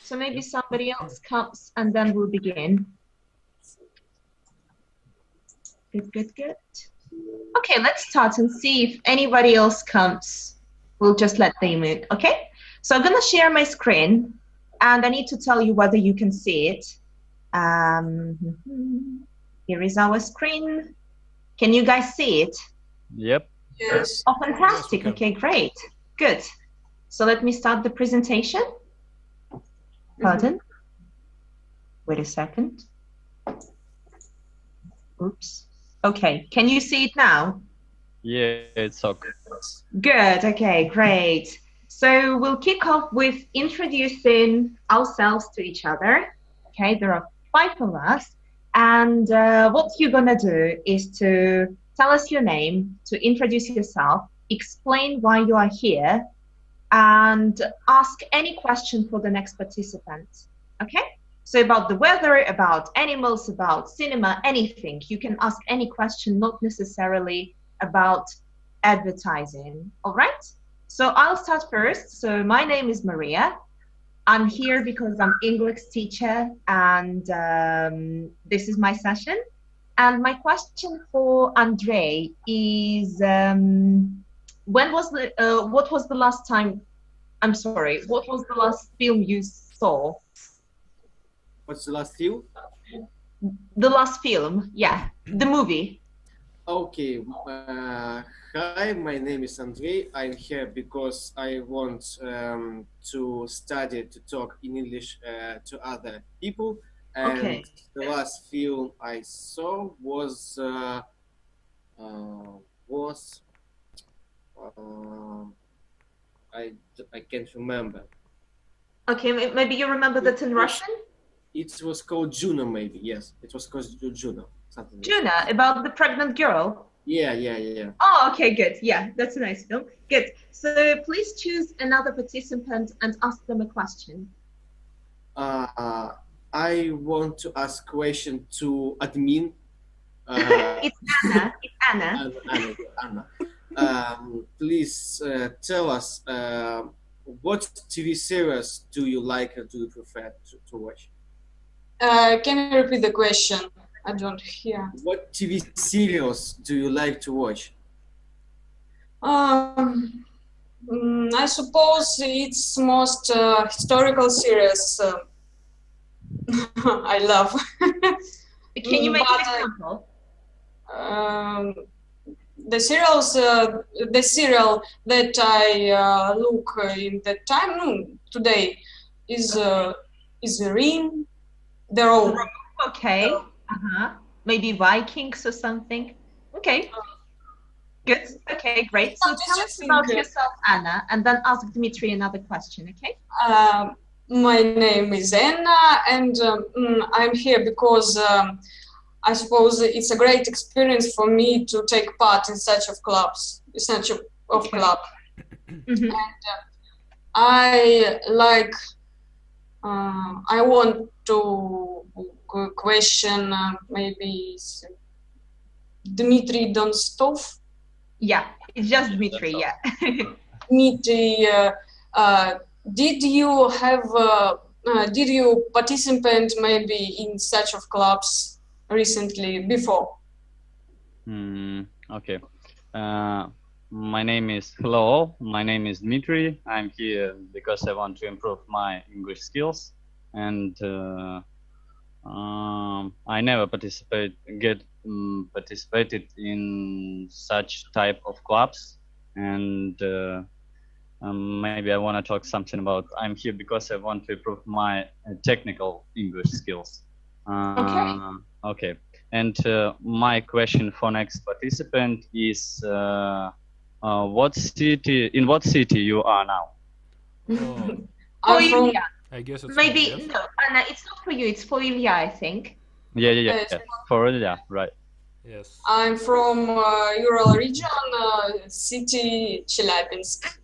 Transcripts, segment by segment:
So maybe somebody else comes and then we'll begin. Good, good, good. Okay, let's start and see if anybody else comes. We'll just let them in, okay? So I'm gonna share my screen and I need to tell you whether you can see it. Here is our screen. Can you guys see it? Yep. Yes. Oh, fantastic. Okay, great. Good. So let me start the presentation. Pardon? Wait a second. Oops. Okay, can you see it now? Yeah, it's okay. Good, okay, great. So we'll kick off with introducing ourselves to each other. Okay, there are 5 of us. And what you're gonna do is to tell us your name, to introduce yourself, explain why you are here, and ask any question for the next participant. Okay? So about the weather, about animals, about cinema, anything. You can ask any question, not necessarily about advertising. All right? So I'll start first. So my name is Maria. I'm here because I'm English teacher, and this is my session. And my question for Andrei is, what was the last time? I'm sorry. What was the last film you saw? What's the last film? The last film, yeah, the movie. Okay. Hi, my name is Andrei. I'm here because I want to study to talk in English to other people. And Okay. the last film I saw was I can't remember. Okay, maybe you remember that in Russian? It was called Juno, maybe. Yes, it was called Juno. Something like Juna, about the pregnant girl. Yeah. Oh, okay, good. Yeah, that's a nice film. Good. So please choose another participant and ask them a question. I want to ask question to admin. It's Anna. It's Anna. Anna. Please tell us what TV series do you like or do you prefer to watch? Can you repeat the question? I don't hear. What TV serials do you like to watch? I suppose it's most historical series I love. Can you make an example? The serial that I look in the time today is Ring. They're all okay. Maybe Vikings or something. Okay. Good. Okay, great. So tell us about yourself, Anna, and then ask Dmitry another question, okay? My name is Anna, and I'm here because I suppose it's a great experience for me to take part in such of clubs, club. Mm-hmm. And I like. I want to question maybe Dmitry Donstov. Yeah, it's just Dmitry. Yeah. Dmitry, did you participate maybe in such of clubs recently before? Okay. My name is Dmitry. I'm here because I want to improve my English skills, and I never participated in such type of clubs, and maybe I want to talk something about. I'm here because I want to improve my technical English skills. Okay. And my question for next participant is. In what city you are now? For Ilya. I guess it's maybe yes. No, Anna, it's not for you. It's for Ilya, I think. Yeah. For Ilya, right? Yes. I'm from Ural region, city Chelyabinsk.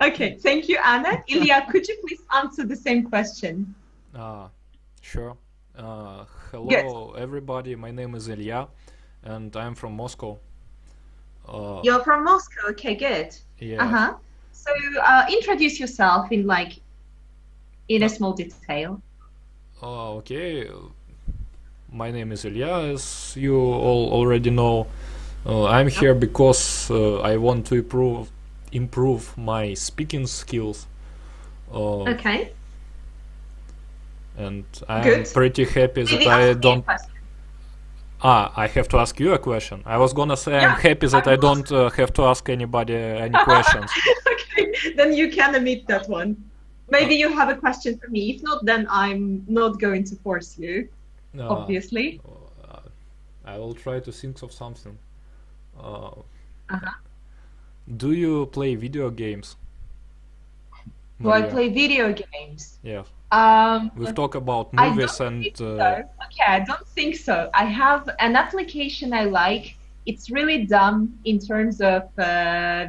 Okay, thank you, Anna. Ilya, could you please answer the same question? Sure. Hello, Yes. everybody. My name is Ilya, and I'm from Moscow. You're from Moscow. Okay, good. Yeah. So introduce yourself in like in a small detail. Okay. My name is Ilya, as you all already know. I'm here because I want to improve my speaking skills. Okay. And I'm Good. pretty happy that Maybe I ask me a don't. question. I have to ask you a question. I was gonna say I'm Yeah, happy that I I will don't have to ask anybody any questions. Okay, then you can omit that one. Maybe you have a question for me. If not, then I'm not going to force you, obviously. I will try to think of something. Uh-huh. Do you play video games? Do I Maria? play video games? Yeah. We've talked about I movies don't and think so. Okay, I don't think so. I have an application I like. It's really dumb in terms of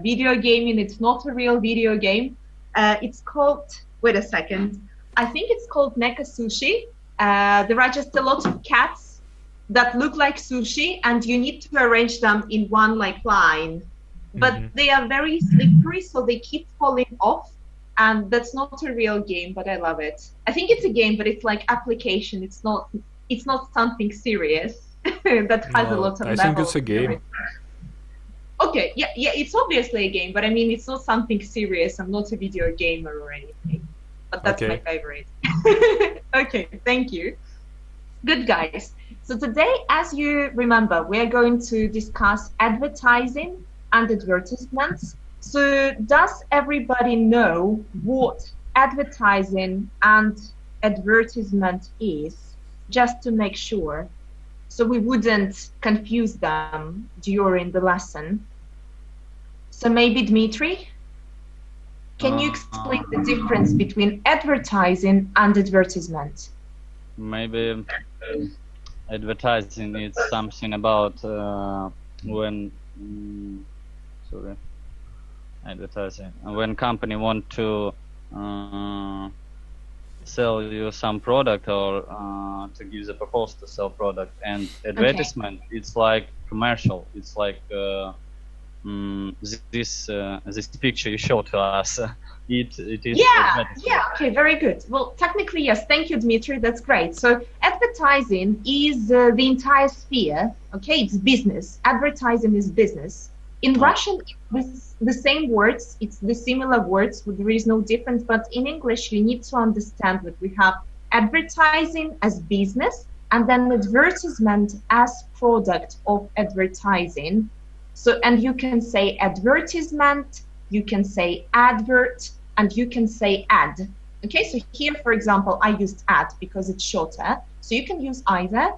video gaming. It's not a real video game. It's called, wait a second. I think it's called Mecha Sushi. There are just a lot of cats that look like sushi, and you need to arrange them in one line. But they are very slippery, so they keep falling off. And that's not a real game, but I love it. I think it's a game, but it's like application. It's not something serious that has a lot of I think it's a game. Okay, yeah, it's obviously a game, but I mean, it's not something serious. I'm not a video gamer or anything, but that's my favorite. Okay, thank you. Good, guys. So today, as you remember, we're going to discuss advertising and advertisements. So does everybody know what advertising and advertisement is? Just to make sure, so we wouldn't confuse them during the lesson. So maybe Dmitry, can you explain the difference between advertising and advertisement? Maybe advertising is something about when advertising when company want to sell you some product or to give the proposal to sell product, and advertisement it's like commercial. It's like this picture you showed to us. It is Okay, very good. Well, technically yes, thank you, Dmitry, that's great. So advertising is the entire sphere. Okay, it's business. Advertising is business. In Russian, it's the same words, it's the similar words, there is no difference, but in English, you need to understand that we have advertising as business and then advertisement as product of advertising. So, and you can say advertisement, you can say advert, and you can say ad. Okay, so here, for example, I used ad because it's shorter. So you can use either.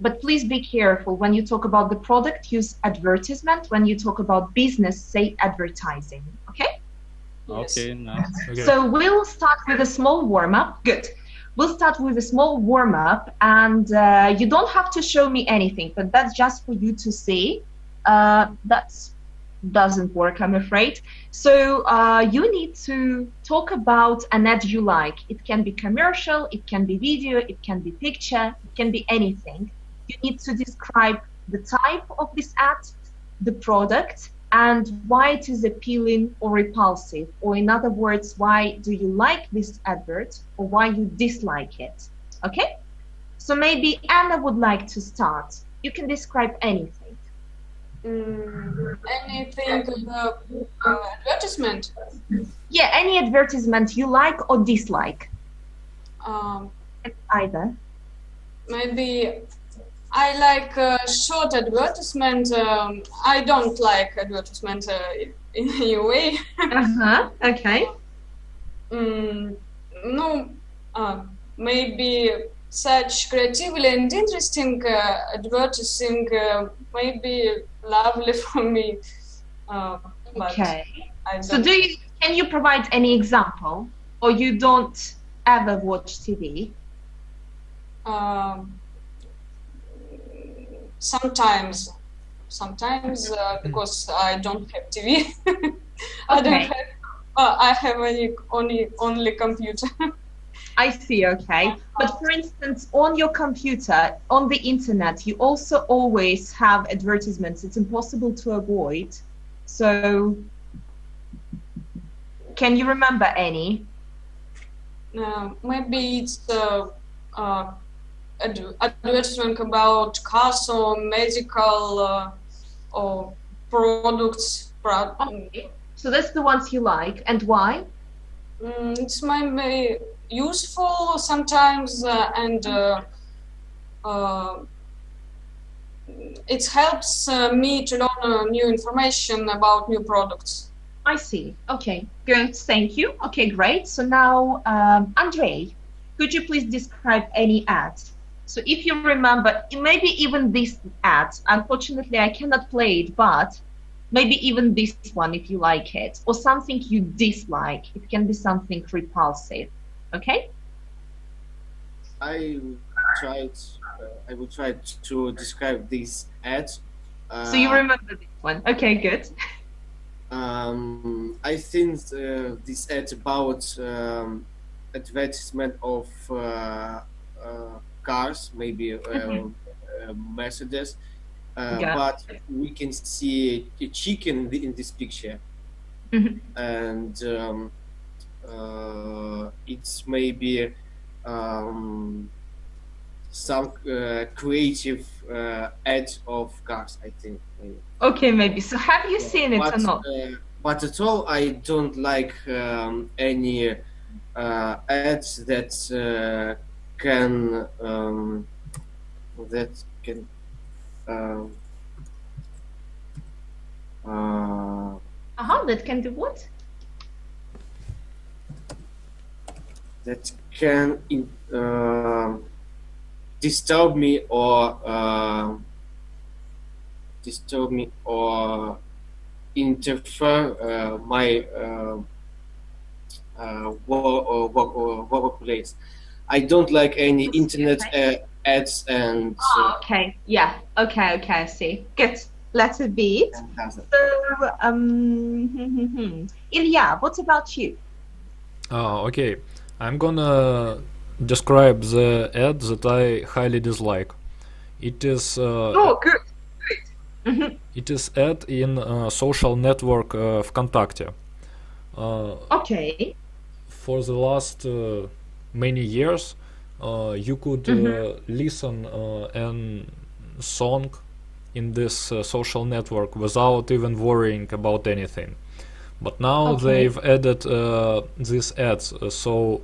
But please be careful. When you talk about the product, use advertisement. When you talk about business, say advertising. Okay? Okay, nice. Okay. So we'll start with a small warm-up. Good. We'll start with a small warm-up, and you don't have to show me anything, but that's just for you to see. That doesn't work, I'm afraid. So you need to talk about an ad you like. It can be commercial, it can be video, it can be picture, it can be anything. You need to describe the type of this ad, the product, and why it is appealing or repulsive. Or in other words, why do you like this advert or why you dislike it. Okay? So maybe Anna would like to start. You can describe anything. Anything advertisement? Yeah, any advertisement you like or dislike. Either. Maybe I like short advertisement. I don't like advertisement in any way. Okay. No, maybe such creatively and interesting advertising may be lovely for me. Okay. So can you provide any example, or you don't ever watch TV? Sometimes because I don't have TV. I have only computer. I see, okay. But for instance, on your computer, on the internet, you also always have advertisements. It's impossible to avoid. So can you remember any? maybe it's advertisement about cars or medical or products. Okay. So that's the ones you like, and why? It's maybe useful sometimes, and it helps me to learn new information about new products. I see. Okay, good. Thank you. Okay, great. So now, Andrei, could you please describe any ads? So if you remember, maybe even this ad, unfortunately I cannot play it, but maybe even this one if you like it, or something you dislike. It can be something repulsive. Okay? I will try to describe this ad. So you remember this one. Okay, good. I think this ad about advertisement of cars, maybe Mercedes, but we can see a chicken in this picture, and it's maybe some creative ad of cars, I think. Maybe. Okay, maybe. So have you seen it or not? But at all, I don't like any ads that can that can That can do what? that can disturb me or interfere my workplace. I don't like any internet ads and. Okay. Yeah. Okay. I see. Good. Let's be it. So, Ilya, what about you? Okay, I'm gonna describe the ad that I highly dislike. It is Good. it is ad in social network ВКонтакте. Okay. For the last many years, you could listen an song in this social network without even worrying about anything. But now they've added these ads, so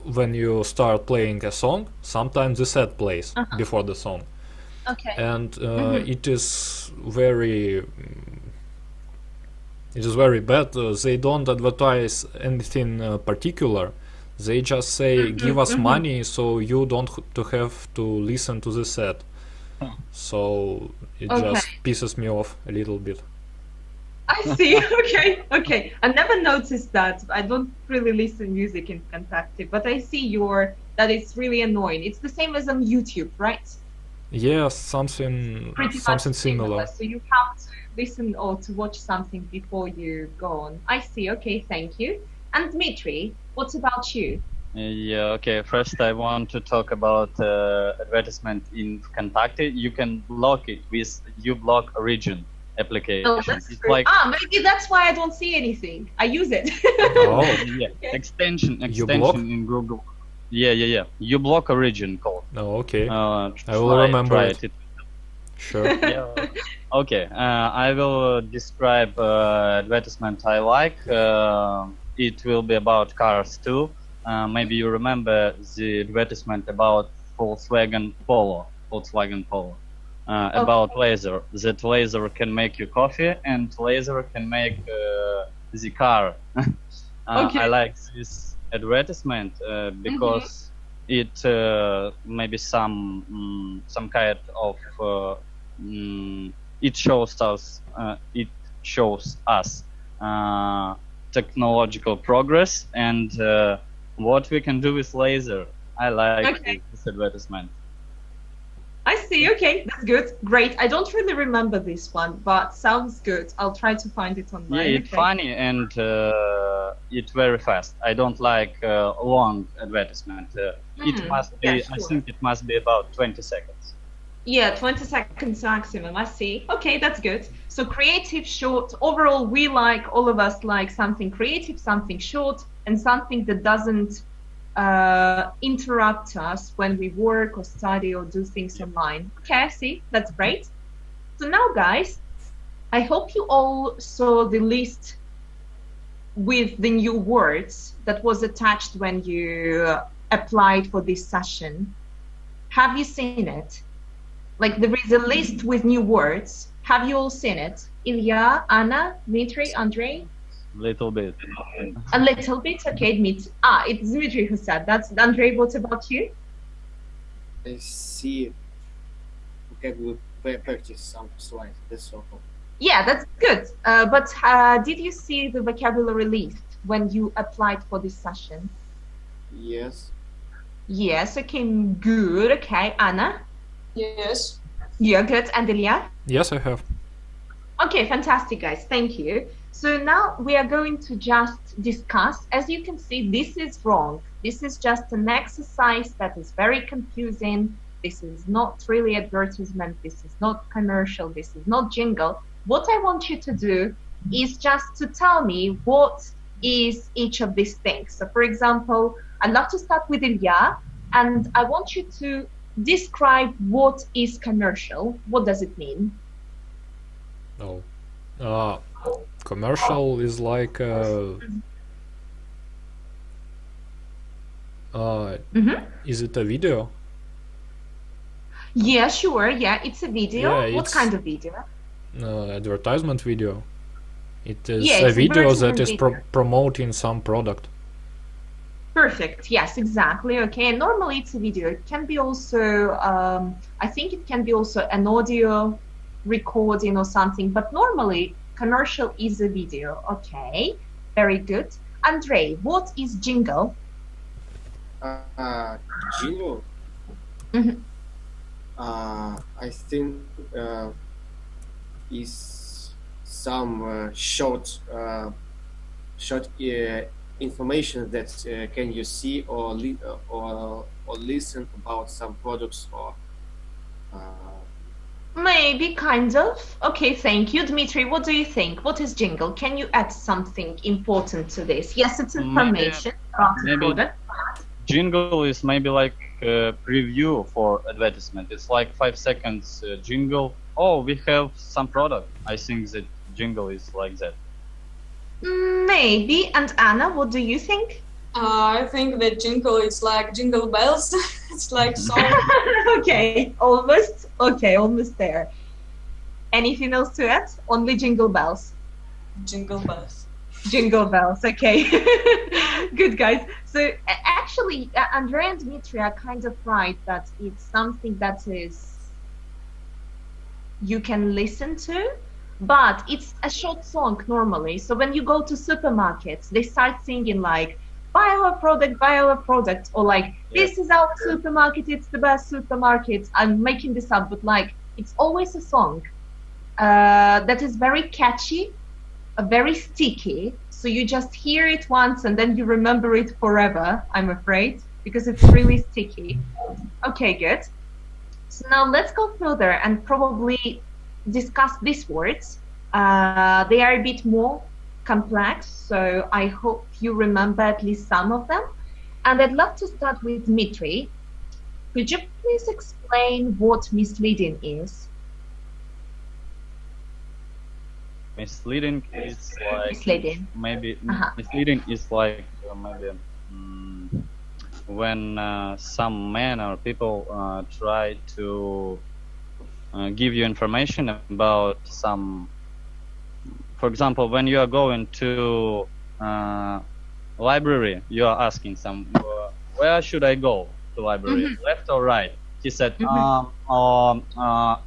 when you start playing a song, sometimes this ad plays before the song. Okay. And it is very bad. They don't advertise anything particular. They just say give us money so you don't to have to listen to this ad. So it just pisses me off a little bit. I see. Okay. I never noticed that. I don't really listen music in ВКонтакте, but I see that it's really annoying. It's the same as on YouTube, right? Yes, something similar. So you have to listen or to watch something before you go on. I see. Okay, thank you. And Dmitry, what about you? Yeah, okay. First, I want to talk about advertisement in ВКонтакте. You can block it with uBlock Origin application. Oh, that's it's true. like Maybe that's why I don't see anything. I use it. yeah, extension in Google. Yeah. uBlock Origin called. Oh, okay. I will remember it. Sure. Yeah. Okay. I will describe advertisement I like. It will be about cars too. Maybe you remember the advertisement about Volkswagen Polo. About laser. That laser can make you coffee, and laser can make the car. I like this advertisement because it maybe some kind of it shows us technological progress and what we can do with laser. I like this advertisement. I see. Okay, that's good. Great. I don't really remember this one, but sounds good. I'll try to find it online. Yeah, it's funny and it's very fast. I don't like long advertisement. It must be. Sure. I think it must be about 20 seconds. Yeah, 20 seconds maximum. I see. Okay, that's good. So creative, short. Overall, all of us like something creative, something short, and something that doesn't interrupt us when we work or study or do things online. Okay, I see. That's great. So now, guys, I hope you all saw the list with the new words that was attached when you applied for this session. Have you seen it? Like, there is a list with new words. Have you all seen it? Ilya, Anna, Dmitry, Andrei? Little bit. A little bit, okay. It's Dmitry who said that. Andrei, what about you? I see. Okay, we'll practice some slides. That's all. Yeah, that's good. But did you see the vocabulary list when you applied for this session? Yes. Yes, okay, good. Okay, Anna? Yes. Yeah, good. And Ilya? Yes, I have. Okay, fantastic, guys. Thank you. So now we are going to just discuss. As you can see, this is wrong. This is just an exercise that is very confusing. This is not really advertisement. This is not commercial. This is not jingle. What I want you to do is just to tell me what is each of these things. So, for example, I'd love to start with Ilya, and I want you to describe what is commercial. What does it mean? Oh. Commercial is like is it a video? Yeah, sure. Yeah, it's a video. Yeah, What it's kind of video? Advertisement video. It is Yeah, a it's video that advertisement is video. promoting some product. Perfect. Yes, exactly. Okay. And normally it's a video. It can be also, I think it can be also an audio recording or something, but normally commercial is a video. Okay. Very good. Andrei, what is jingle? Jingle. Mhm. I think is some short information that can you see or listen about some products or Maybe, kind of. Okay, thank you. Dmitry, what do you think? What is jingle? Can you add something important to this? Yes, it's information about the maybe product. jingle is maybe like a preview for advertisement. It's like 5 seconds jingle. Oh, we have some product. I think that jingle is like that. Maybe. And Anna, what do you think? I think that jingle is like jingle bells. It's like song. Okay, almost. Okay, almost there. Anything else to add? Only jingle bells. Jingle bells. Jingle bells. Okay. Good, guys. So actually, Andrei and Dmitry are kind of right that it's something that is you can listen to, but it's a short song normally. So when you go to supermarkets, they start singing like, buy our product, or like, this is our supermarket, it's the best supermarket. I'm making this up, but like, it's always a song that is very catchy, very sticky. So you just hear it once and then you remember it forever, I'm afraid, because it's really sticky. Okay, good. So now let's go further and probably discuss these words. They are a bit more complex, so I hope you remember at least some of them. And I'd love to start with Dmitry. Could you please explain what misleading is? Misleading is like Misleading. maybe misleading is like maybe when some men or people try to give you information about some. For example, when you are going to library, you are asking some, where should I go to library, left or right? He said,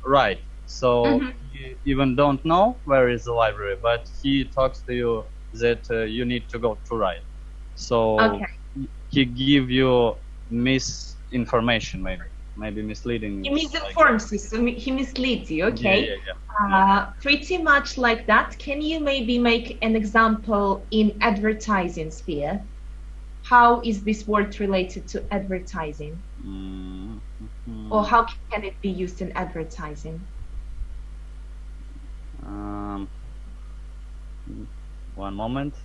right. So you even don't know where is the library, but he talks to you that you need to go to right. So he give you misinformation, maybe misleading. He misinforms you, so he misleads you, okay? Pretty much like that. Can you maybe make an example in advertising sphere? How is this word related to advertising? Or how can it be used in advertising? One moment.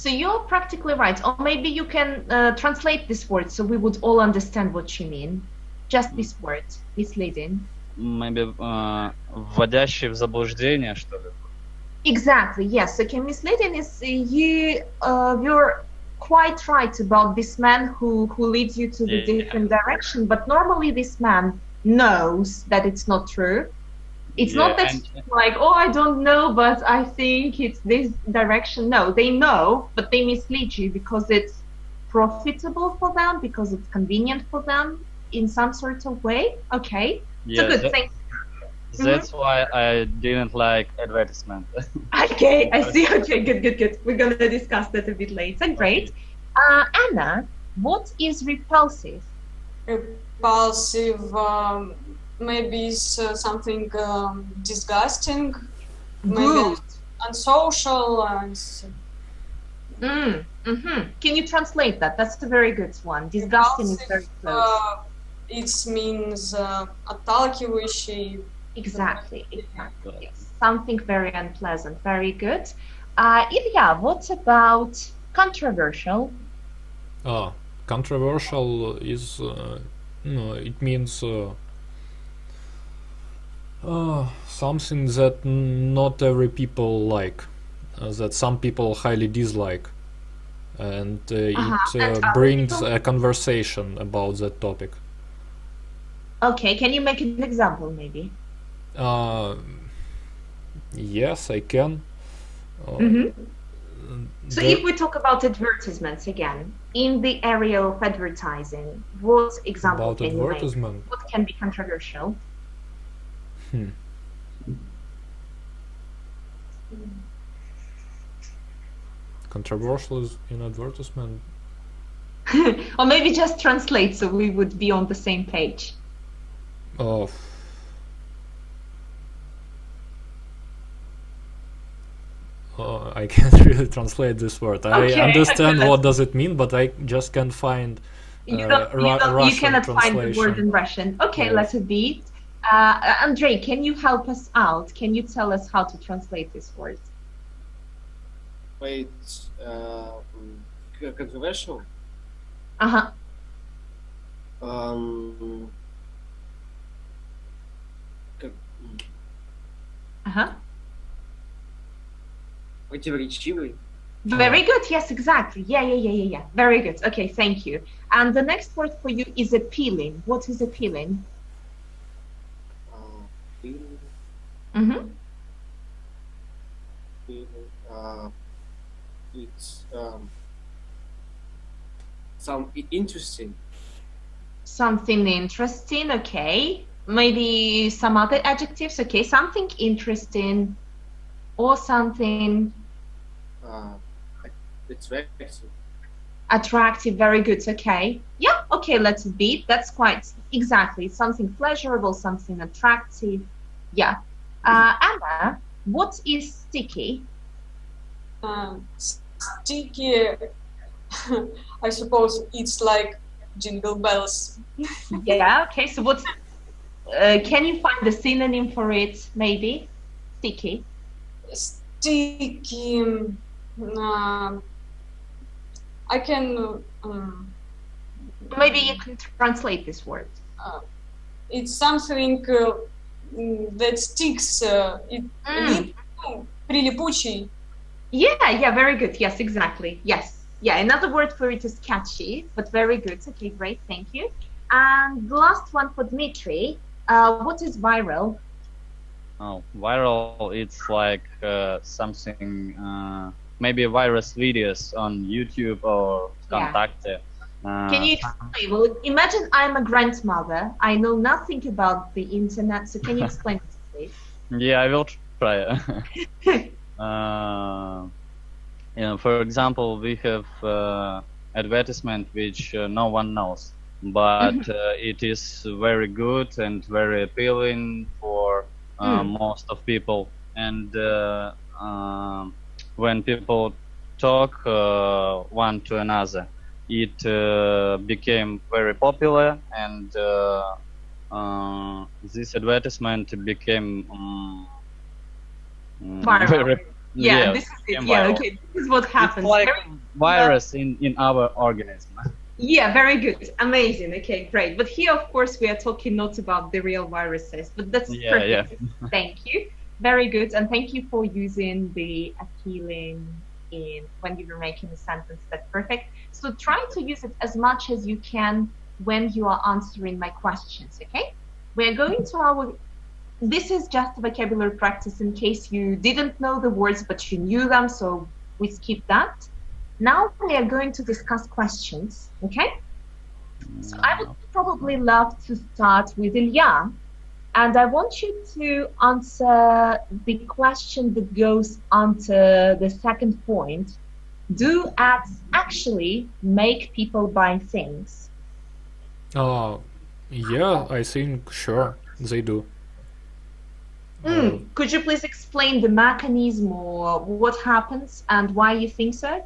So you're practically right. Or maybe you can translate this word so we would all understand what you mean. Just this word, misleading. Maybe вводящий в заблуждение, что ли? Exactly, yes. Okay, misleading is you're quite right about this man who leads you to the different direction, but normally this man knows that it's not true. It's not that like, oh, I don't know, but I think it's this direction. No, they know, but they mislead you because it's profitable for them, because it's convenient for them in some sort of way. Okay, so good, thanks. That's why I didn't like advertisement. Okay, I see. Okay, good. We're going to discuss that a bit later. Great. Anna, what is repulsive? Repulsive, maybe is something disgusting, maybe unsocial. Can you translate that? That's a very good one. Disgusting is very close. It means отталкивающий. Exactly. Yes. Something very unpleasant. Very good. Ilya, what about controversial? Controversial is it means something that not every people like, that some people highly dislike, and it brings a conversation about that topic. Okay, can you make an example maybe? Yes, I can. So if we talk about advertisements again, in the area of advertising, what example can you make? What can be controversial? Controversial is in advertisement. Or maybe just translate so we would be on the same page. I can't really translate this word. I understand what does it mean, but I just can't find Russian you cannot translation. Find the word in Russian. Okay, yes. Let it be. Andrei, can you help us out? Can you tell us how to translate this word? Wait, controversial? Uh-huh. Uh-huh. Противоречивый. Very good. Yes, exactly. Yeah. Very good. Okay, thank you. And the next word for you is appealing. What is appealing? It's some interesting. Something interesting. Okay. Maybe some other adjectives. Okay, something interesting, or something. Attractive. Attractive, very good. Okay. Yeah, okay, let's beat. That's quite exactly something pleasurable, something attractive. Yeah. Anna, what is sticky? Sticky, I suppose it's like jingle bells. Yeah, okay, so what can you find the synonym for it, maybe? Sticky. Sticky, I can... maybe you can translate this word. It's something that sticks, прилипучий. Yeah, very good. Yes, exactly. Yes. Yeah, another word for it is catchy, but very good. Okay, great. Thank you. And the last one for Dmitry. What is viral? Oh, viral, it's like something, maybe virus videos on YouTube or Contact. Can you explain? Well, imagine I'm a grandmother. I know nothing about the internet, so can you explain this, please? Yeah, I will try. For example, we have advertisement which no one knows, but it is very good and very appealing for most of people. And when people talk one to another, it became very popular, and this advertisement became Yeah, this is it. became Yeah, viral. okay, this is what happens. It's like Very- virus in our organism. Yeah, very good. Amazing. Okay, great. But here, of course, we are talking not about the real viruses, but that's Yeah, perfect. Thank you. Very good. And thank you for using the appealing in when you were making a sentence. That's perfect. So try to use it as much as you can when you are answering my questions, okay? We're going to our, this is just a vocabulary practice in case you didn't know the words, but you knew them, so we skip that. Now we are going to discuss questions, okay? So I would probably love to start with Ilya, and I want you to answer the question that goes onto the second point. Do ads actually make people buy things? Yeah, I think sure they do. Could you please explain the mechanism or what happens and why you think so?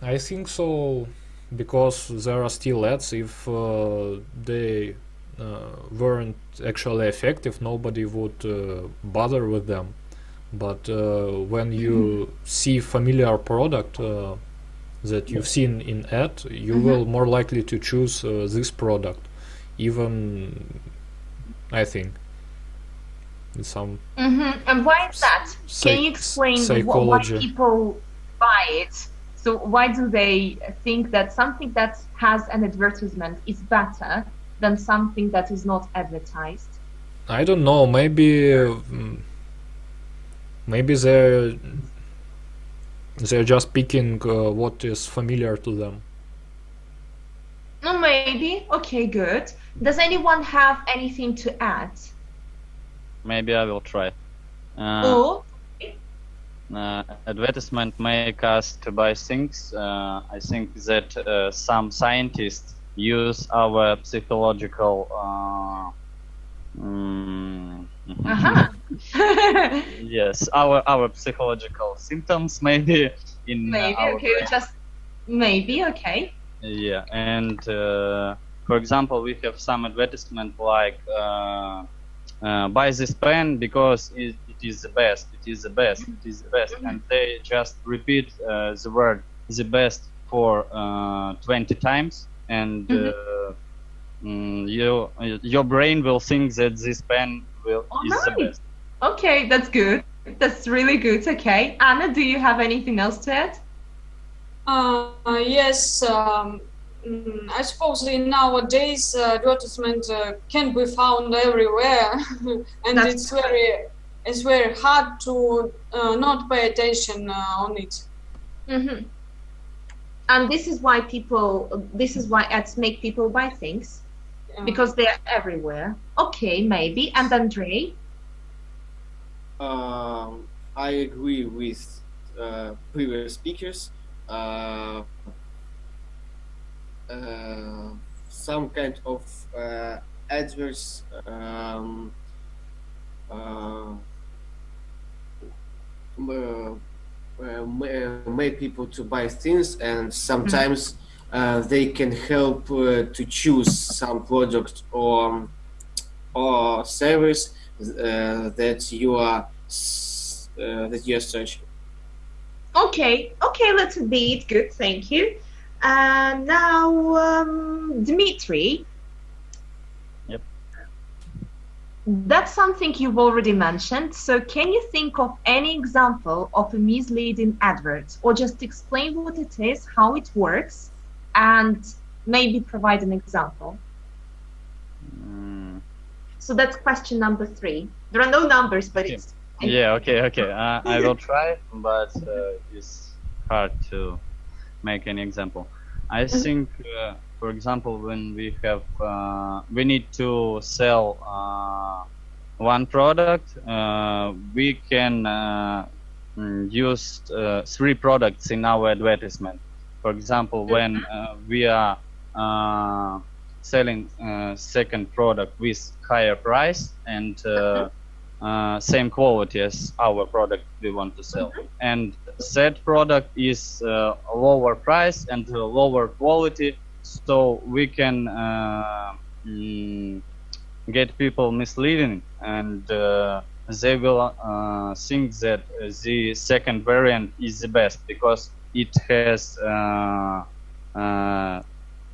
I think so because there are still ads. If they weren't actually effective, nobody would bother with them. But when you see familiar product that you've seen in ad, you will more likely to choose this product. Even I think some. And why is that? Can you explain why psychology. people buy it? So why do they think that something that has an advertisement is better than something that is not advertised? I don't know. Maybe they're just picking what is familiar to them. No, maybe. Okay, good. Does anyone have anything to add? Maybe I will try. Or Advertisement make us to buy things. I think that some scientists use our psychological yes, our psychological symptoms maybe in maybe our okay, brain. just maybe okay. Yeah, and for example, we have some advertisement like buy this pen because it is the best, it is the best, it is the best, and they just repeat the word the best for 20 times, and your brain will think that this pen is the best. Okay, that's good. That's really good. Okay, Anna, do you have anything else to add? Yes, I suppose nowadays advertisement can be found everywhere, and That's it's very hard to not pay attention on it. And this is why ads make people buy things, because they're everywhere. Okay, maybe. And Andrei? I agree with previous speakers. Some kind of adverts make people to buy things, and sometimes they can help to choose some product or service that you are searching. Okay, let's be it. Good, thank you. Now, Dmitry. Yep. That's something you've already mentioned. So can you think of any example of a misleading advert, or just explain what it is, how it works, and maybe provide an example? So that's question number 3. There are no numbers, but it's... Yeah, okay. I will try, but it's hard to make any example. I think, for example, when we have, we need to sell one product, we can use 3 products in our advertisement. For example, when we are selling second product with higher price and same quality as our product we want to sell, and third product is lower price and lower quality, so we can get people misleading and they will think that the second variant is the best because it has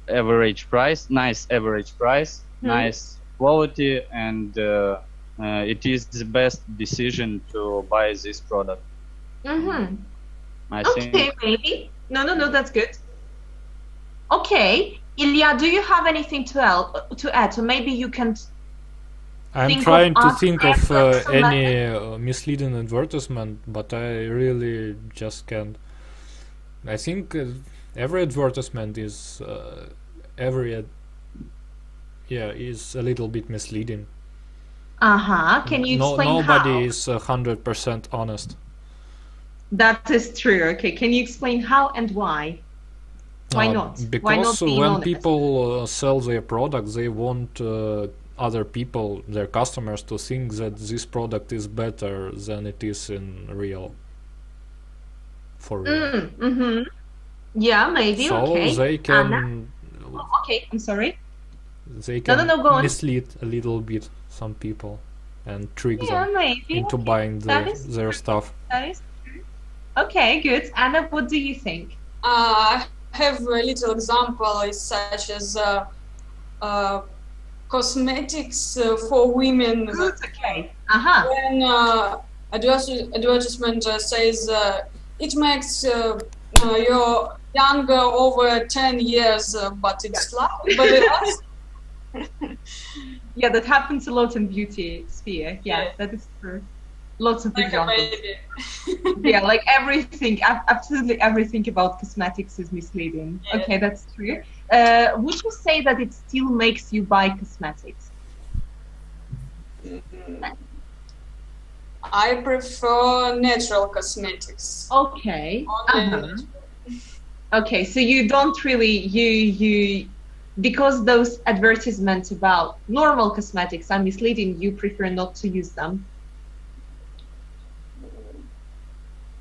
average price, nice average price, nice quality, and it is the best decision to buy this product. I think. Okay, maybe. No, that's good. Okay, Ilya, do you have anything to add? So maybe you can. I'm trying to think of any misleading advertisement, but I really just can't. I think every advertisement is is a little bit misleading. Can you explain how? Nobody is 100% honest. That is true. Okay, can you explain how and why? Why not? Because why not being when honest? people sell their products, they want other people, their customers, to think that this product is better than it is in real. For real. Yeah, maybe. So okay. they can. Okay, I'm sorry. They can go on. mislead a little bit some people and trick them maybe. into buying their stuff. That is true. Okay, good. Anna, what do you think? I have a little example, such as cosmetics for women. Good, okay. When advertisement says it makes you younger over 10 years, but it's Yeah, that happens a lot in beauty sphere. Yeah, that is true. Lots of examples. Yeah, like everything, absolutely everything about cosmetics is misleading. Yeah. Okay, that's true. Would you say that it still makes you buy cosmetics? I prefer natural cosmetics. Okay. Okay, so you don't really you because those advertisements about normal cosmetics are misleading, you prefer not to use them.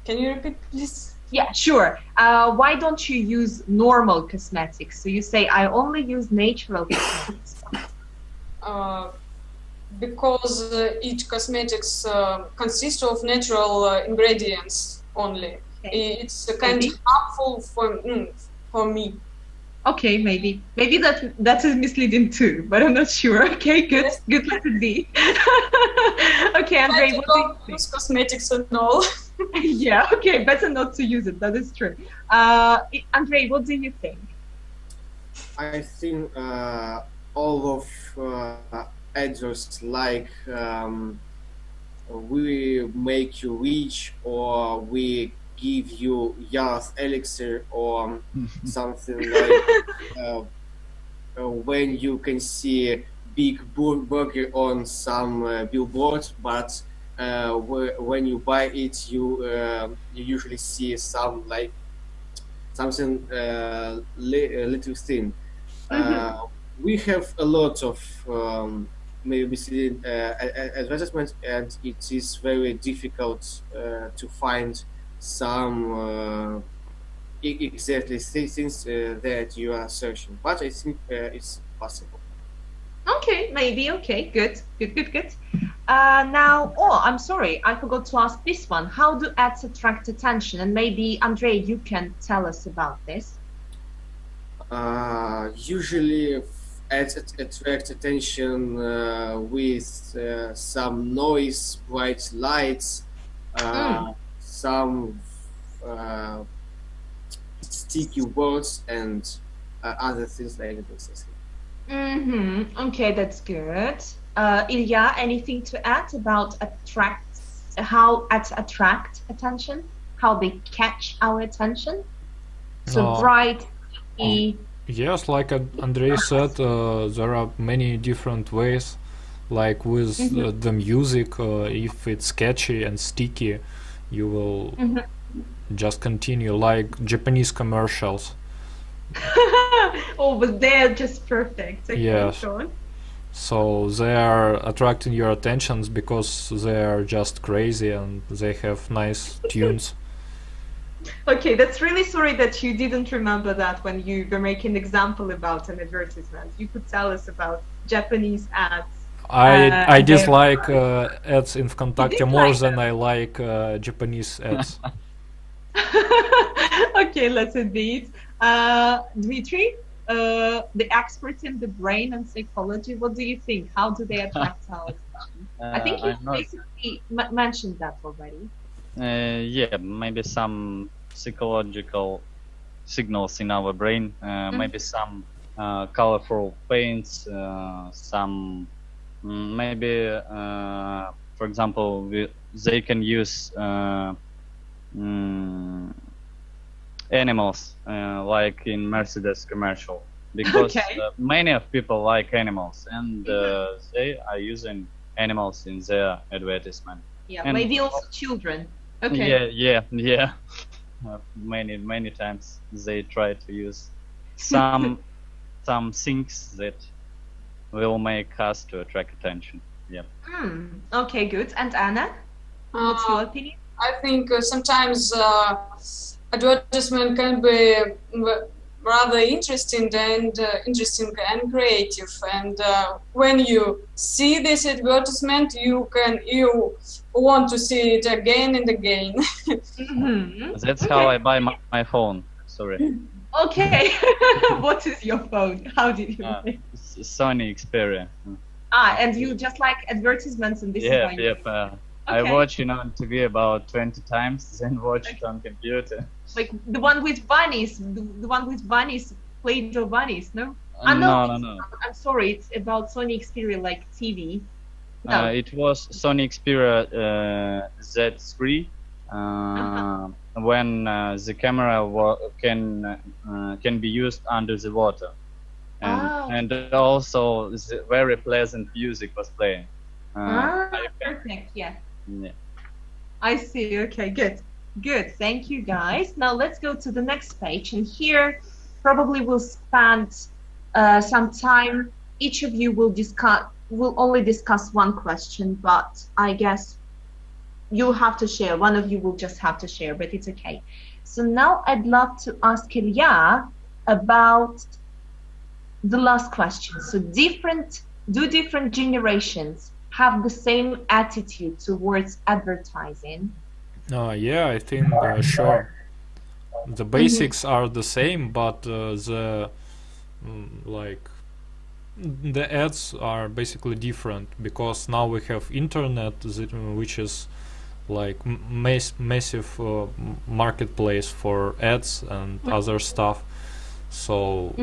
Can you repeat, please? Yeah, sure. Why don't you use normal cosmetics? So you say, I only use natural cosmetics. Because each cosmetics consists of natural ingredients only. Okay. It's kind of harmful for me. Okay, maybe that is misleading too, but I'm not sure. Okay, good, yes. Good, let it be. Okay, Andrei, what do you think? Use cosmetics and all. Yeah, okay, better not to use it. That is true. Andrei, what do you think? I think all of adverts like we make you rich, or we give you youth elixir, or something like when you can see big burger on some billboard, but when you buy it, you usually see some like something little thin. We have a lot of maybe misleading advertisements, and it is very difficult to find some exactly things that you are searching, but I think it's possible. Okay, maybe. Okay, good. Now, I'm sorry, I forgot to ask this one. How do ads attract attention? And maybe, Andrei, you can tell us about this. Usually, ads attract attention with some noise, bright lights, some sticky words, and other things like this. Okay, that's good. Ilya, anything to add about how ads attract attention? How they catch our attention? So bright, yes, like Andrei said, there are many different ways. Like with the music, if it's catchy and sticky, you will just continue, like Japanese commercials. Oh, but they're just perfect. Okay, yes. So they are attracting your attentions because they are just crazy and they have nice tunes. Okay, that's really sorry that you didn't remember that when you were making an example about an advertisement. You could tell us about Japanese ads. I they're- dislike ads in VKontakte more dislike than I like Japanese ads. Okay, let's indeed. Dmitry, the expert in the brain and psychology, what do you think? How do they attract our attention? I think you I'm not. basically mentioned that already. Yeah, maybe some psychological signals in our brain. Maybe some colorful paints. Some maybe, for example, they can use animals, like in Mercedes commercial, because Okay. many of people like animals, and they are using animals in their advertisement. Yeah, And- maybe also children. Okay. Yeah. Many times they try to use some things that will make us to attract attention. Yeah. Okay, good. And Anna, what's your opinion? I think sometimes advertisement can be rather interesting and creative. And when you see this advertisement, you want to see it again and again. Mhm. That's how I buy my phone. Sorry. Okay. What is your phone? How did you buy it? Sony Xperia. And you just like advertisements and this is Yep, why you... yep. I Okay. watch it on TV about 20 times, then watch it on computer. Like the one with bunnies, the one with bunnies, Play-Doh bunnies, no? No. I'm sorry, it's about Sony Xperia, like TV. No. It was Sony Xperia Z3 when the camera can be used under the water, and also the very pleasant music was playing. Perfect, yeah. Yeah. I see. Okay, good. Good. Thank you, guys. Now let's go to the next page. And here, probably we'll spend some time. Each of you will only discuss one question, but I guess you'll have to share. One of you will just have to share, but it's okay. So now I'd love to ask Ilya about the last question. So do different generations have the same attitude towards advertising? Yeah, I think sure. The basics are the same, but the ads are basically different because now we have internet, which is like massive marketplace for ads and other stuff. So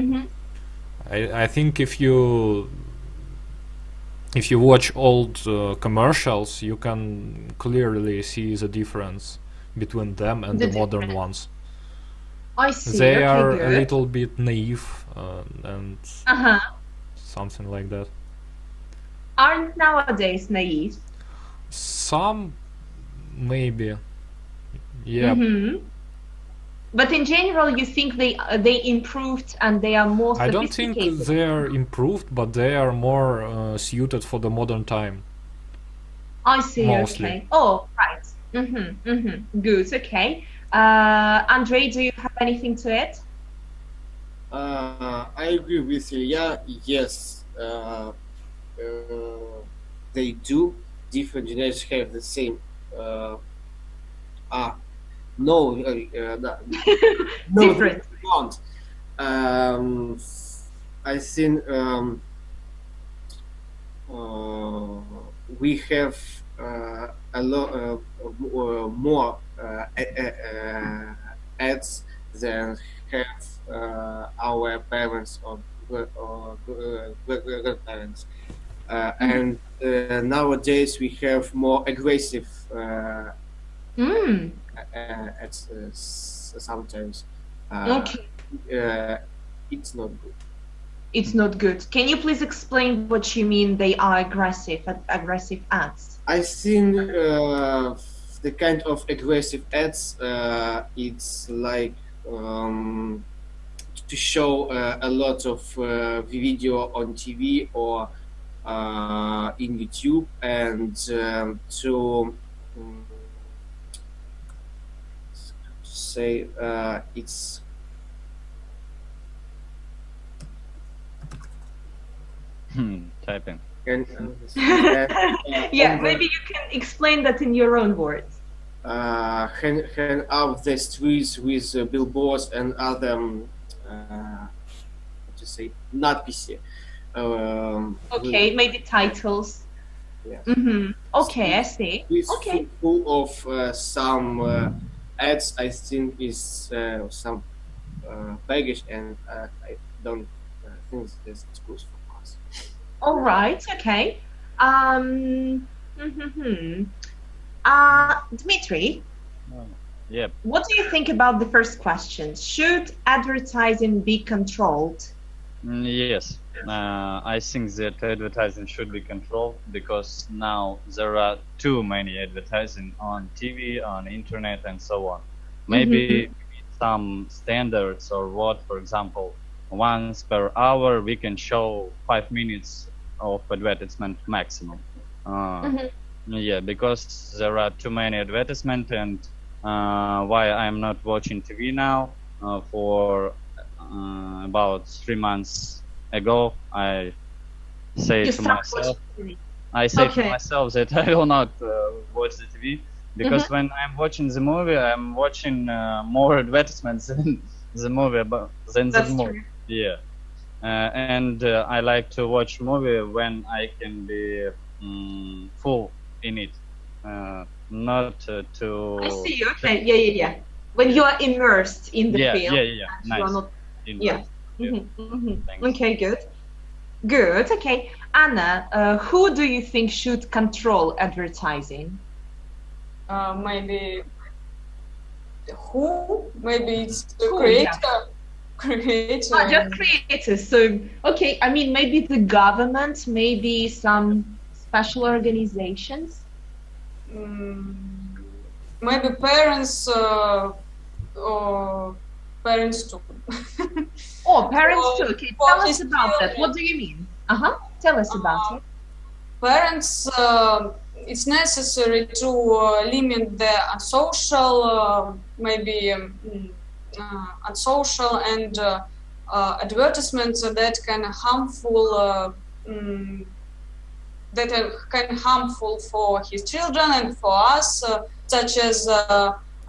I think if you watch old commercials, you can clearly see the difference between them and the modern ones. I see. They okay, are good. a little bit naive and something like that. Aren't nowadays naive? Some maybe, yeah. But in general, you think they improved and they are more I don't sophisticated? think they are improved, but they are more suited for the modern time. I see. Mostly. Okay. Oh, right. Good. Okay. Andrei, do you have anything to add? I agree with you. Yeah, yes, they do. Different generations have the same. No, no, Different. they don't. I think we have a lot more ads than have our parents or grandparents. And nowadays we have more aggressive ads sometimes. Okay. It's not good. It's not good. Can you please explain what you mean they are aggressive ads? I think the kind of aggressive ads, it's like to show a lot of video on TV or in YouTube, and to say it's Typing. Can, Yeah, maybe you can explain that in your own words. hang out the streets with billboards and other, what to say, надписи. Okay, maybe titles. Yeah. Okay, I see. It's Okay. full of some ads. I think is some baggage, and I don't think that's good for us. All right. Okay. Dmitry, Yep. what do you think about the first question? Should advertising be controlled? Yes, I think that advertising should be controlled because now there are too many advertising on TV, on internet, and so on. Maybe some standards or what, for example, once per hour we can show 5 minutes of advertisement maximum. Yeah, because there are too many advertisement, and why I'm not watching TV now for about 3 months ago, I say You to start myself, watching TV. I say to Okay. myself that I will not watch the TV because when I'm watching the movie, I'm watching more advertisements than the movie. That's movie. true. Yeah, and I like to watch movie when I can be full in it, not to. I see. Okay. Yeah. When you are immersed in the Yeah, film. yeah. You are Nice. not. In Yeah. Yeah. Thanks. Okay. Good. Good. Okay. Anna, who do you think should control advertising? Maybe who? Maybe it's the Who, creator. Creator. Just creators. So, okay. I mean, maybe the government, maybe some special organizations. Maybe parents or parents too. Oh, parents Or- too. Okay. or Tell us his about that. children. What do you mean? Tell us about it. Parents, it's necessary to limit the unsocial, maybe unsocial and advertisements that can harmful for his children and for us, such as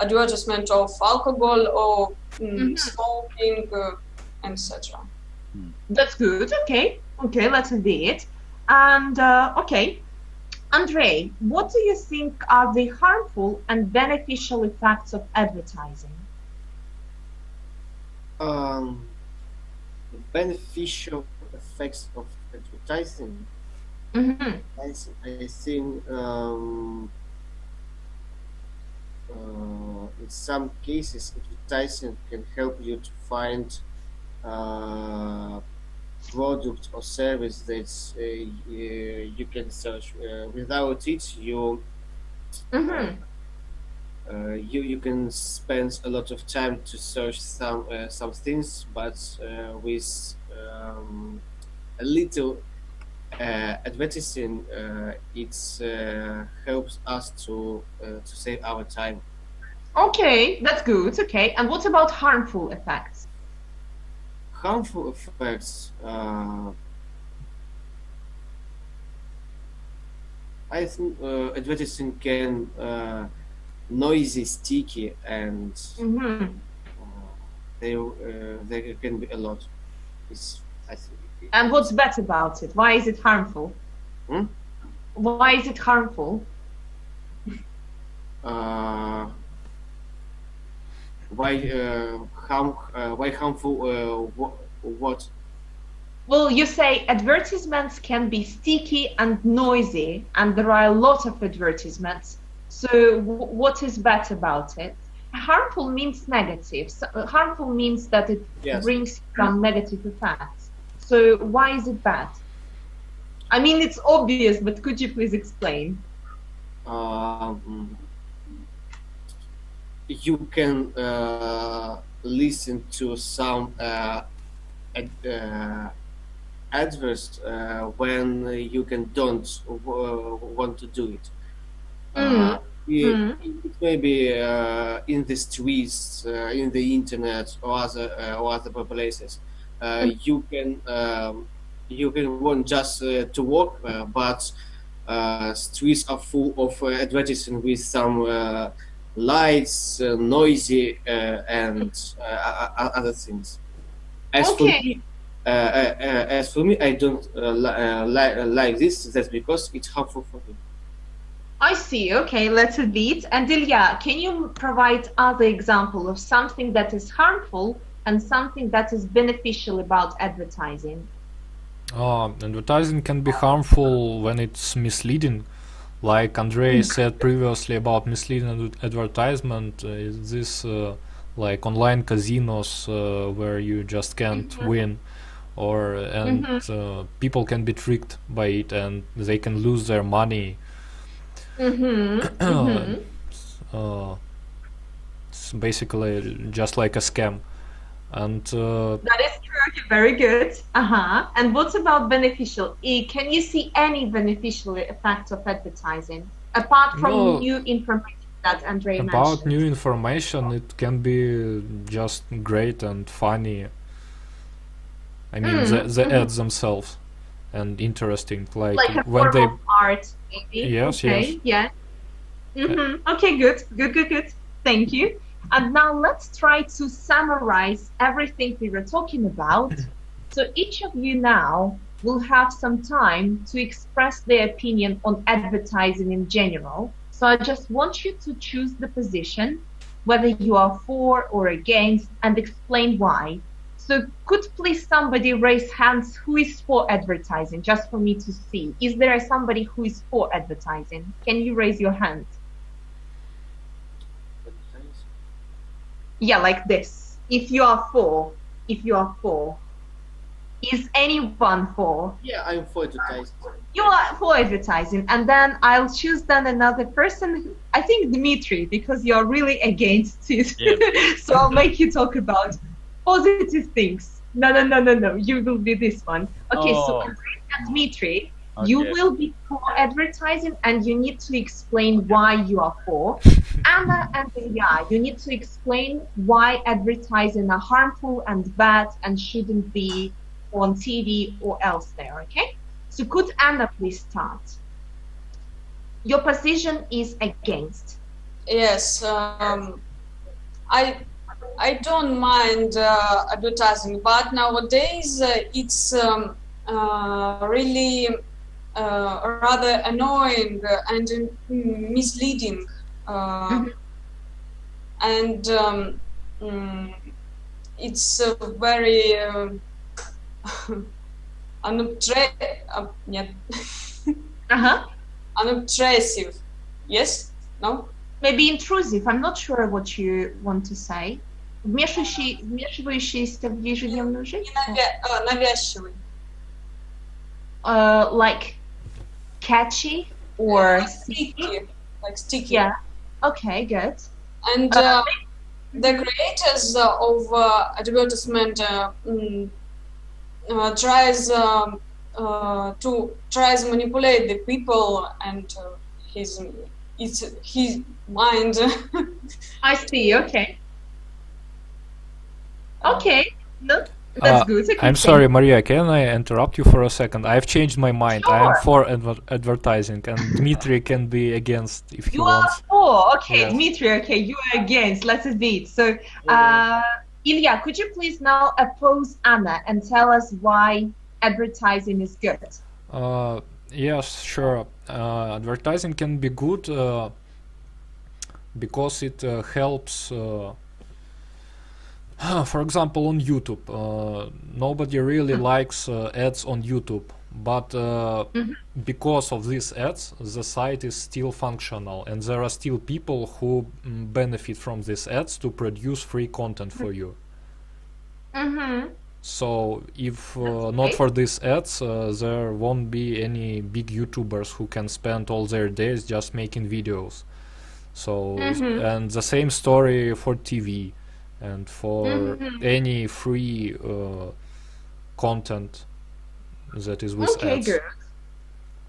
advertisement of alcohol or smoking, etc. That's good. Okay. Okay, let's do it. And okay, Andrei, what do you think are the harmful and beneficial effects of advertising? Beneficial effects of advertising. I think in some cases advertising can help you to find product or service that you can search. Without it, you can spend a lot of time to search some things, but with a little advertising, it helps us to save our time. Okay, that's good. Okay, and what about harmful effects? Harmful effects. I think advertising can noisy, sticky, and there can be a lot. I think. And what's bad about it? Why is it harmful? Why is it harmful? Why harmful? What? Well, you say advertisements can be sticky and noisy, and there are a lot of advertisements. So what is bad about it? Harmful means negative. So, harmful means that it brings some negative effects. So why is it bad? I mean, it's obvious, but could you please explain? You can listen to some adverts when you don't want to do it. It may be in the streets, in the internet, or other places. You can you can want just to work, but streets are full of advertising with some lights, noisy, and other things. As for Okay. me, I don't like this. That's because it's harmful for me. I see. Okay, let's admit. And Ilya, can you provide other example of something that is harmful and something that is beneficial about advertising? Advertising can be harmful when it's misleading. Like Andrei said previously about misleading advertisement, is this like online casinos where you just can't win, or people can be tricked by it and they can lose their money. It's basically just like a scam. And That is true. Okay, very good. And what about beneficial? Can you see any beneficial effects of advertising apart from No. new information that Andrei about mentioned? new information, it can be just great and funny. I mean, the ads themselves and interesting, like Like a when form they of art, maybe. Yes, Okay, yes. yeah. Okay, good. Thank you. And now let's try to summarize everything we were talking about. So each of you now will have some time to express their opinion on advertising in general. So I just want you to choose the position, whether you are for or against, and explain why. So could please somebody raise hands who is for advertising, just for me to see? Is there somebody who is for advertising? Can you raise your hand? Yeah, like this. If you are for. Is anyone for? Yeah, I'm for advertising. You are for advertising, and then I'll choose then another person. I think Dmitry, because you're really against it. Yeah. So I'll make you talk about positive things. No. You will be this one. Okay, so Oh. Andrei and Dmitry, you Okay. will be for advertising, and you need to explain why you are for. Anna and Ilya, you need to explain why advertising are harmful and bad and shouldn't be on TV or elsewhere, okay? So could Anna please start? Your position is against. Yes, I don't mind advertising, but nowadays it's really rather annoying and misleading, and it's very нет, unobtrusive. Yes? No? Maybe intrusive. I'm not sure what you want to say. Вмешивающийся в ежедневную жизнь? Навязчивый. Like catchy or Sticky. Like sticky. yeah. Okay, good. And the creators of advertisement tries manipulate the people and his mind. I see. Okay. Okay. No, that's good. Okay, I'm sorry, Maria, can I interrupt you for a second? I've changed my mind. I am Sure. for advertising, and Dmitry can be against if he You are wants. for. Okay, Yes. Dmitry. Okay, you are against. Let's admit. So, Ilya, could you please now oppose Anna and tell us why advertising is good? Yes, sure. Advertising can be good because it helps. For example, on YouTube, nobody really likes ads on YouTube, but because of these ads, the site is still functional, and there are still people who benefit from these ads to produce free content for you. So if not for these ads, there won't be any big YouTubers who can spend all their days just making videos. So and the same story for TV and for any free content that is with Okay, ads. good.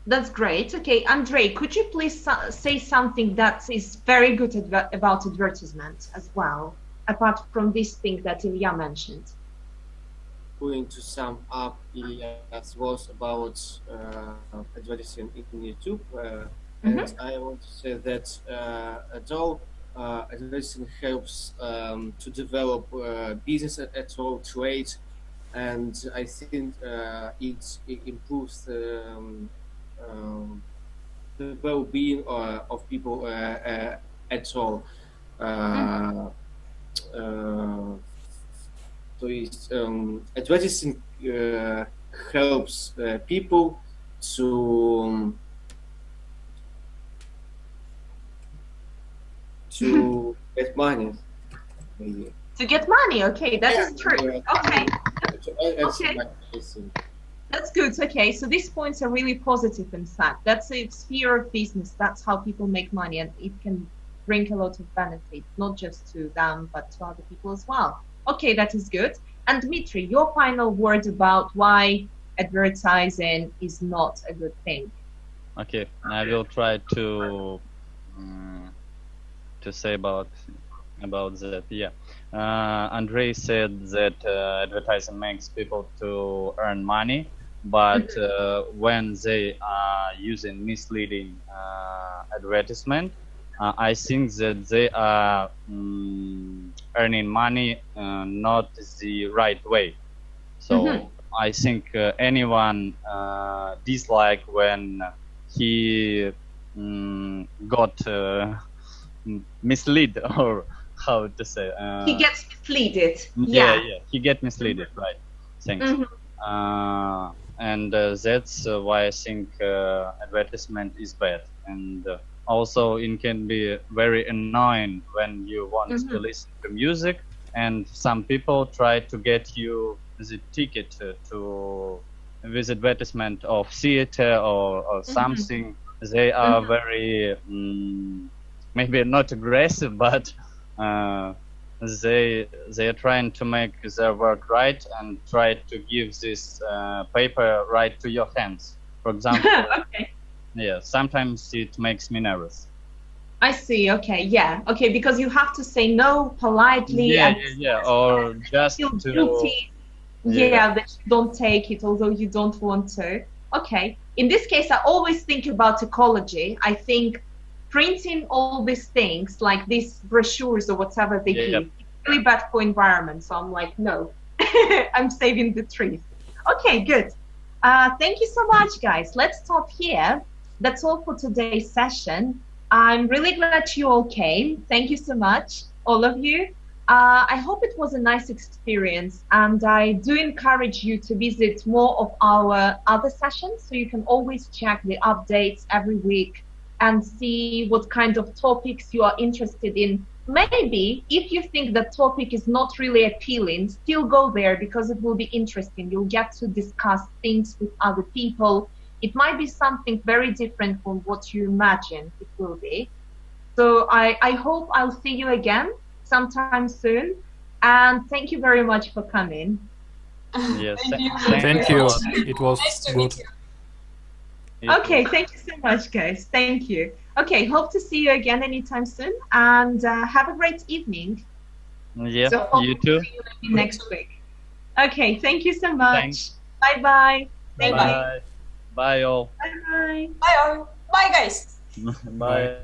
That's great. Okay, Andrei, could you please say something that is very good about advertisement as well, apart from this thing that Ilya mentioned? going to sum up as was about advertising in YouTube, and I want to say that at all advertising helps to develop business at all, trade, and I think it improves the well-being of people at all. То есть advertising helps people to get money. Maybe. To get money, okay, that is true. Okay. Okay. That's good. Okay, so these points are really positive. In fact, that's a sphere of business. That's how people make money, and it can bring a lot of benefit, not just to them, but to other people as well. Okay, that is good. And Dmitry, your final word about why advertising is not a good thing. Okay, I will try to say about that. Yeah, Andrei said that advertising makes people to earn money, but when they are using misleading advertisement, I think that they are earning money not the right way. So I think anyone dislike when he got misled, or how to say. He gets misleaded. Yeah, he get misled, right? Thanks. And that's why I think advertisement is bad, and also it can be very annoying when you want to listen to music, and some people try to get you the ticket to with advertisement of theater or something. They are very maybe not aggressive, but they are trying to make their work right and try to give this paper right to your hands. For example, yeah, sometimes it makes me nervous. I see. Okay, yeah, okay, because you have to say no politely. Or just feel to guilty. Yeah, that you don't take it, although you don't want to. Okay. In this case, I always think about ecology. I think printing all these things, like these brochures or whatever they give, it's really bad for environment. So I'm like, no, I'm saving the trees. Okay, good. Thank you so much, guys. Let's stop here. That's all for today's session. I'm really glad you all came. Thank you so much, all of you. I hope it was a nice experience, and I do encourage you to visit more of our other sessions, so you can always check the updates every week and see what kind of topics you are interested in. Maybe if you think the topic is not really appealing, still go there, because it will be interesting. You'll get to discuss things with other people. It might be something very different from what you imagine it will be. So I hope I'll see you again sometime soon, and thank you very much for coming. Yes, Thank you. It was Nice to good. meet you. Okay, thank you so much, guys. Thank you. Okay, hope to see you again anytime soon, and have a great evening. Yeah, So hope you to too. see you next week. Okay, thank you so much. Thanks. Bye-bye. Bye-bye. Bye all. Bye-bye. Bye all. Bye guys. Bye.